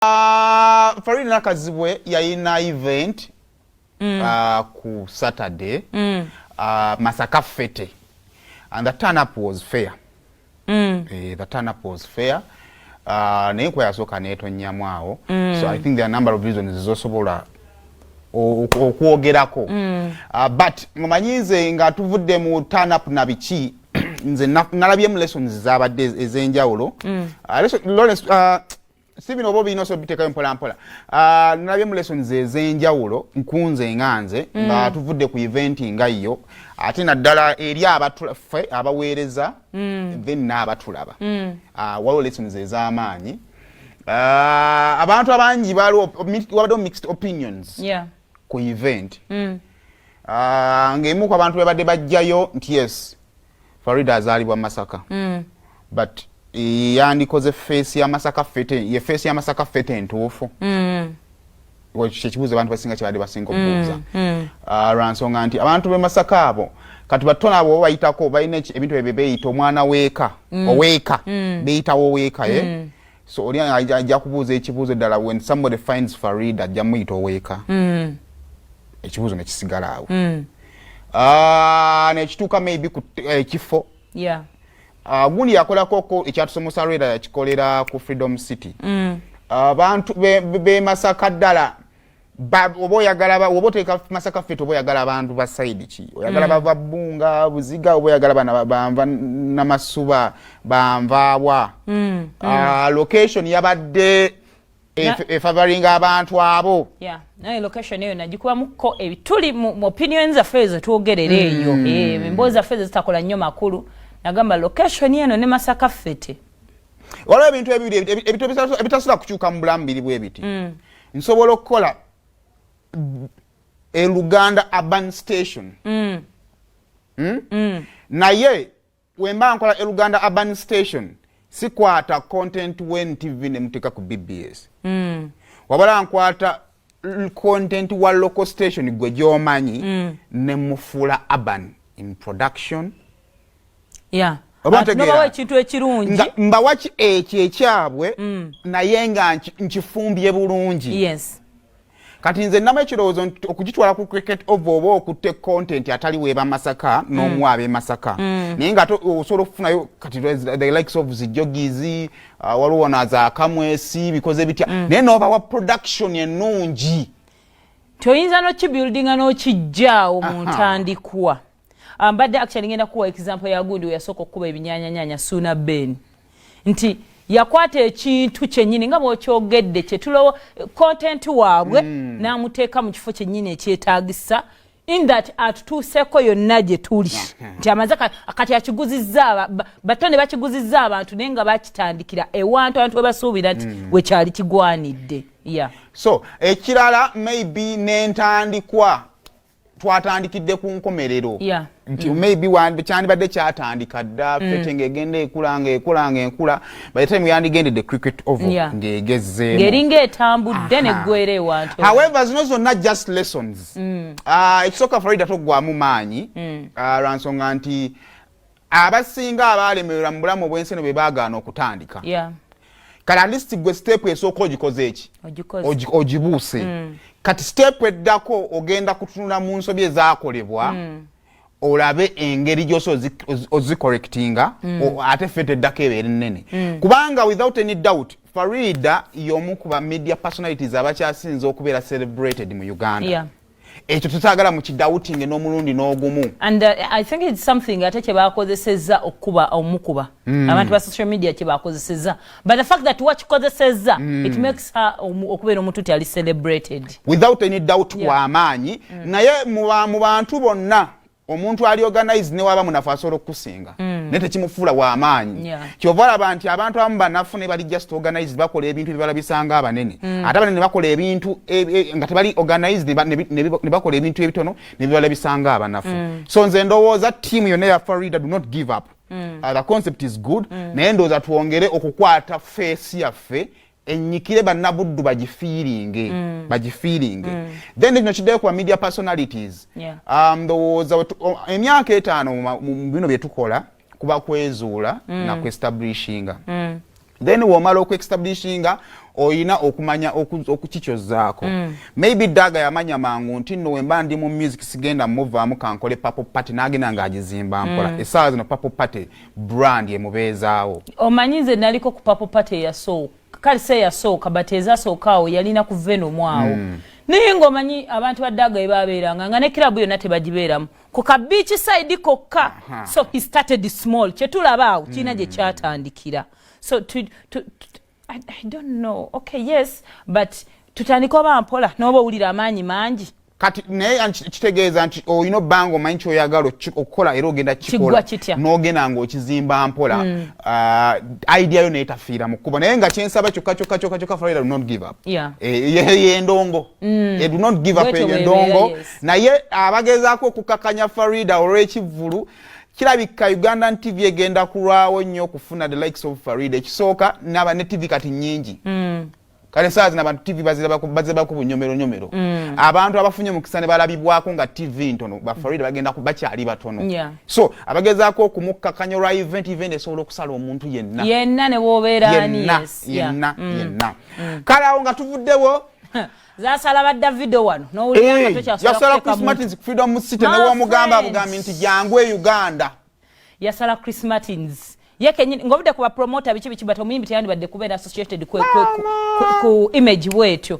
Farida Nakazibwe yayina event ku Saturday Masaka Fete, and the turn up was fair. The turn up was fair. Naye kwa yasoka netonnyamu awo. So I think there are a number of reasons zizosobola okwogerako. But mumanyize nga tuvudde mu turn up na biki nze nalabyemu lessons zabadde ezenjawulo. Steven Obobi ino so biteka mpola mpola. Nalabyemu lessons ezenjawulo nkunze nganze nga tuvudde ku event nga iyo ate naddala eri abatulafe abaweereza then n'abatulaba. Waliwo lessons ez'amaanyi. Abantu abangi waliwo mixed opinions ku event. Ng'emu ku abantu bebadde bajjayo nti yes Farida azaalibwa Masaka. But yandikoze face ya Masaka Fete, ye face ya Masaka Fete entuufu. Kyekibuuzo abantu basinga kyabadde basinga okubuuza. Lwansonga nti abantu be Masaka abo kati batono abo bayitako balina ebintu ebyo beyita omwana weeka oweeka beyitawo oweeka so oli ajja kubuuza ekibuuzo ddala when somebody finds Farida ajja muyita oweeka ekibuuzo ne kisigala awo. Nekituuka maybe ku ekifo gundi yakolako ekyatusomosa Reda yakikolera ku Freedom City. Abantu be Masaka ddala oba oyagala oba oteeka Masaka Fete oba oyagala abantu ba side ki oyagala bava Bbunga Buziga oba oyagala bana bamva Namasuba bamvaabwa. Location yabadde favoring abantu abo. Naye location eyo nagikubamuko ebituli mu opinions affairs tuogerera eyo. Emboozi affairs zitakola nnyo makulu. Nagamba location eno ne Masaka Fete. Waliwo ebintu ebibiri ebitasobola kukyuka mu bulamu biri bwe biti. Nsobola okukola Luganda Urban Station. Naye wemba nkola Luganda Urban Station sikwata content when TV ne muteeka ku BBS. Wabala nkwata content wa local station gwe gyomanyi ne mufula urban in production. Nobawa ekintu ekirungi mbawa ekyo ekyabwe naye nga nkifumbye bulungi. Kati nze nama ekirowoozo okugitwala ku cricket over oba okutte content atali weeba Masaka n'omwabe Masaka naye nga osobola okufunayo kati the likes of Zijogizi waliwo naza Kamwesi bikoze bitya naye n'obawa production ennungi toyinza n'okibuildinga n'okijjaawo mu ntandikwa. Mbadde actually ngenda kuwa example ya gundi yasooka okuba ebinyanyanyanya Suna Ben nti yakwata ekintu kyennyini nga bw'okyogedde kyetulowo content waabwe n'amuteeka mu kifo kyennyini ekyetaagisa in that atutuuseeko yonna gye tuli nti amaze kati akiguzizza batone bakiguzizza abantu naye nga bakitandikira ewantu abantu we basuubira nti wekyali kigwanidde. So ekirala maybe n'entandikwa twatandikidde ku nkomerero nti maybe kyandibadde kyatandika dda Fete ng'egenda ekula by the time yandigendedde cricket over ng'egezzeemu ng'eringa etambudde neggwera ewantu. However zino zonna just lessons. Ekisooka Farida toggwamu maanyi lwansonga nti abasinga abaalemererwa mu bulamu obw'ensi eno be baagaana okutandika. Kale at least gwe step esooka ogikoze eki ogibuuse. Kati step eddako ogenda kutunula mu nsobi ezaakolebwa olabe engeri gy'oso ozicorrectinga ate Fete eddako ebeera ennene. Kubanga without any doubt Farida y'omu ku ba media personalities abakyasinze okubeera celebrated mu Uganda. Ekyo tutaagala mu kidawutinge n'omulundi n'ogumu. And I think it's something ate kye baakozesezza okuba omukuba abantu ba social media kye baakozesezza, but the fact that wakikozesezza it makes her okubeera omuntu tyali celebrated without any doubt w'amaanyi. Naye mu bantu bonna omuntu ali organize ne waba munafu asobola okukusinga naye tekimufuula w'amaanyi. Kyova olaba nti abantu abamu banafu ne bali just organized bakola ebintu ebibalabisanga abanene ate abanene ne bakola ebintu nga tebali organized ne bakola ebintu ebitono ne bibalabisanga abanafu. So nze ndowooza tiimu yonna ya Farida do not give up. The concept is good naye ndowooza twongere okukwata face yaffe enyikire bannabuddu bagifiiringe then kino kiddeyo ku media personalities. Ndowooza emyaka 5 mu bino bye tukola kuba kwezuula na kuestablishinga then womala okuestablishinga oyina okumanya okukichozaako maybe Daga yamanya mangu nti nno wemba ndi mu music sigenda muvaamu kankole Purple Party nagenda ng'agizimba mpola essaawa zino Purple Party brand emubeezaawo omanyize naliko ku Purple Party yasooka kale se yasooka but ezasookawo yalina ku Venom awo naye ng'omanyi abantu ba Daga ebabeeranga nga ne kirabu yonna tebagibeeramu ku ka beach side kokka so he started small kyetulaba awo kiina gye kyatandikira so I don't know. Okay, yes, but tutandika oba mpola n'oba owulira amaanyi mangi. Kati naye kitegeeza nti oyina bango manchi oyagala okukola era ogenda kikola n'ogenda ng'okizimba mpola idea yo neetafiira mu kkubo naye nga kyensaba kyokka Florida do not give up. Endongo. Do not give up endongo. Naye abagezaako okukakanya Florida olw'ekivvulu kirabika Ugandan TV egenda kulwawo nnyo okufuna the likes of Farida ekisooka n'aba ne TV kati nnyingi kale saazi n'abantu TV bazeba ku bunyomero abantu abafunye mukisa ne balabibwako nga TV ntono ba Farida bagenda bakyali batono so abagezaako okumukkakanya olwa event esobola okusala omuntu yenna ne bw'obeera yenna kale awo nga tuvuddewo zasala ba Davido wano n'owulira nga yasala Chris Martins ku Freedom City ne wamugamba abugambi nti jangu e Uganda yasala Chris Martins yeke ngobudde ku ba promoter biki but omuyimbi teyandibadde kubeera associated ku image wetu